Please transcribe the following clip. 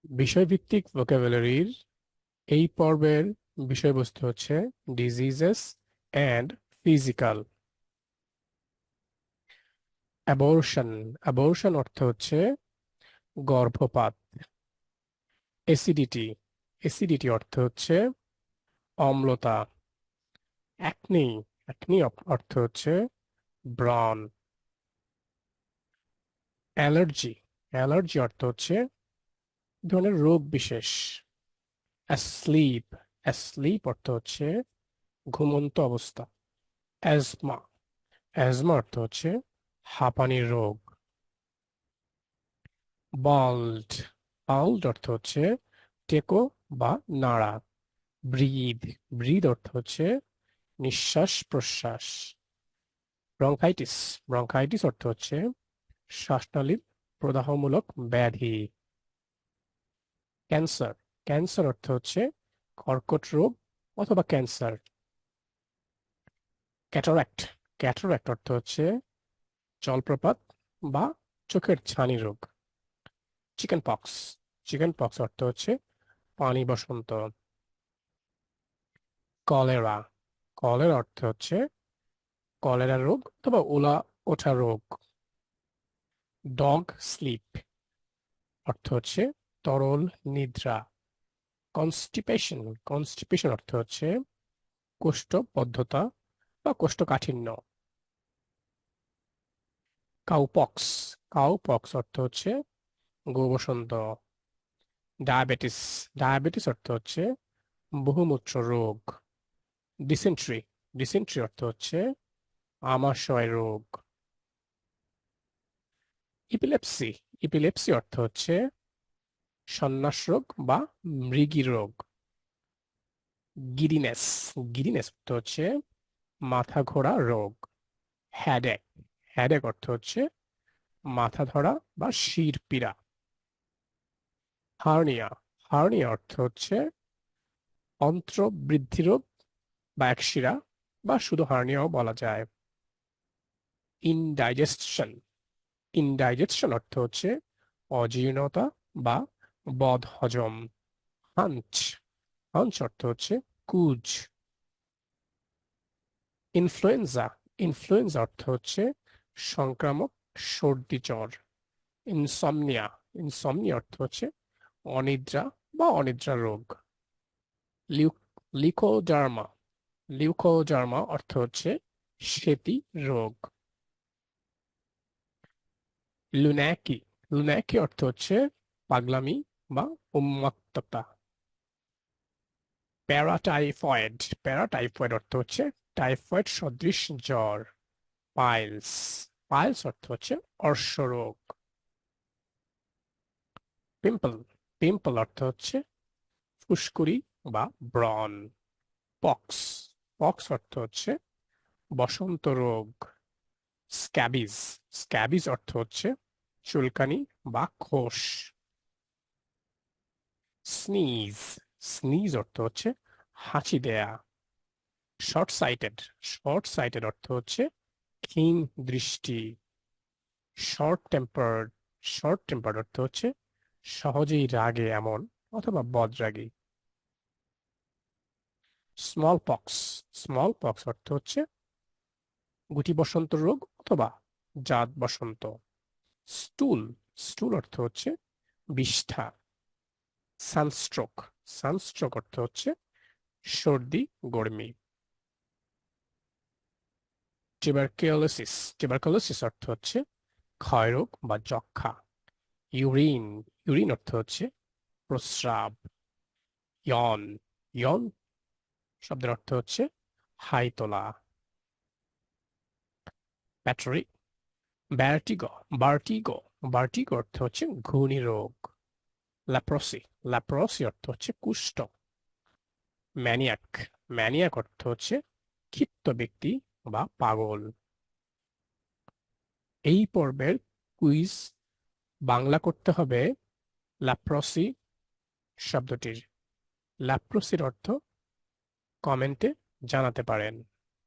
বিষয়ভিত্তিক ভোকাবুলারির এই পর্বের বিষয়বস্তু হচ্ছে diseases and physical. Abortion, abortion অর্থ হচ্ছে গর্ভপাত। অ্যাসিডিটি, অ্যাসিডিটি অর্থ হচ্ছে অম্লতা। অ্যাকনি, অ্যাকনি অর্থ হচ্ছে ব্রণ। অ্যালার্জি, অ্যালার্জি অর্থ হচ্ছে ধরনের রোগ বিশেষ। অ্যাসলিপ, অ্যাসলিপ অর্থ হচ্ছে ঘুমন্ত অবস্থা। অ্যাজমা, অ্যাজমা অর্থ হচ্ছে হাঁপানির রোগ। বাল্ড, বাল্ড অর্থ হচ্ছে টেকো বা নাড়া। ব্রিদ, ব্রিদ অর্থ হচ্ছে নিঃশ্বাস প্রশ্বাস। ব্রঙ্কাইটিস, ব্রঙ্কাইটিস অর্থ হচ্ছে শ্বাসনালীর প্রদাহমূলক ব্যাধি। ক্যান্সার, ক্যান্সার অর্থ হচ্ছে কর্কট রোগ অথবা ক্যান্সার। ক্যাটারাক্ট, ক্যাটারাক্ট অর্থ হচ্ছে জলপ্রপাত বা চোখের ছানি রোগ। চিকেন পক্স, চিকেন পক্স অর্থ হচ্ছে পানি বসন্ত। কলেরা, কলেরা অর্থ হচ্ছে কলেরা রোগ অথবা ওলা ওঠা রোগ। ডগ স্লিপ অর্থ হচ্ছে তরল নিদ্রা। কনস্টিপেশন, কনস্টিপেশন অর্থ হচ্ছে কোষ্ঠবদ্ধতা বা কোষ্ঠকাঠিন্য। কাউপক্স, কাউপক্স অর্থ হচ্ছে গো-বসন্ত। ডায়াবেটিস, ডায়াবেটিস অর্থ হচ্ছে বহুমূত্র রোগ। ডিসেন্ট্রি, ডিসেন্ট্রি অর্থ হচ্ছে আমাশয় রোগ। ইপিলেপসি, ইপিলেপসি অর্থ হচ্ছে সন্ন্যাস রোগ বা মৃগী রোগ। গিডিনেস, গিডিনেস অর্থ হচ্ছে মাথা ঘোরা রোগ। হ্যাডেক, হ্যাডেক অর্থ হচ্ছে মাথা ধরা বা শির পীড়া। হার্নিয়া, হার্নিয়া অর্থ হচ্ছে অন্ত্রবৃদ্ধি রোগ বা একশিরা বা শুধু হার্নিয়াও বলা যায়। ইনডাইজেশন, ইনডাইজেশন অর্থ হচ্ছে অজীর্ণতা বা বদহজম। হাঞ্চ, হাঞ্চ অর্থ হচ্ছে কুজ। ইনফ্লুয়েঞ্জা, ইনফ্লুয়েঞ্জা অর্থ হচ্ছে সংক্রামক সর্দি জ্বর। ইনসমনিয়া, ইনসমনিয়া অর্থ হচ্ছে অনিদ্রা বা অনিদ্রা রোগ। লিউকোডার্মা, লিউকোডার্মা অর্থ হচ্ছে শ্বেতি রোগ। লুন্যাকি, লুন্যাকি অর্থ হচ্ছে পাগলামি বা উন্মত্ততা। প্যারাটাইফয়েড, প্যারাটাইফয়েড অর্থ হচ্ছে টাইফয়েড সদৃশ জ্বর। পাইলস, পাইলস অর্থ হচ্ছে অর্শরোগ। পিম্পল, পিম্পল অর্থ হচ্ছে ফুসকুড়ি বা ব্রণ। পক্স, পক্স অর্থ হচ্ছে বসন্ত রোগ। স্ক্যাবিজ, স্ক্যাবিজ অর্থ হচ্ছে চুলকানি বা খোস। স্নিজ, স্নিজ অর্থ হচ্ছে হাঁচি দেয়া। শর্ট সাইটেড, শর্ট সাইটেড অর্থ হচ্ছে ক্ষীণ দৃষ্টি। শর্ট টেম্পার্ড, শর্ট টেম্পার্ড অর্থ হচ্ছে সহজেই রাগে এমন অথবা বদরাগী। স্মল পক্স, স্মল পক্স অর্থ হচ্ছে গুটি বসন্ত রোগ অথবা জাত বসন্ত। স্টুল, স্টুল অর্থ হচ্ছে বিষ্ঠা। সানস্ট্রোক, সানস্ট্রোক অর্থ হচ্ছে সর্দি গরমি। টিউবারকিউলোসিস, টিউবারকুলোসিস অর্থ হচ্ছে ক্ষয়রোগ বা যক্ষ্মা। ইউরিন, ইউরিন অর্থ হচ্ছে প্রস্রাব। ইয়ন, ইয়ন শব্দের অর্থ হচ্ছে হাই তোলা। ব্যাটারি, ব্যার্টিগো, বার্টিগো, বার্টিগো অর্থ হচ্ছে ঘূর্ণি রোগ। ল্যাপ্রসি, ল্যাপ্রসি অর্থ হচ্ছে কুষ্ঠ। ম্যানিয়াক, ম্যানিয়াক অর্থ হচ্ছে ক্ষিপ্ত ব্যক্তি বা পাগল। এই পর্বের কুইজ বাংলা করতে হবে ল্যাপ্রসি শব্দটির। ল্যাপ্রসির অর্থ কমেন্টে জানাতে পারেন।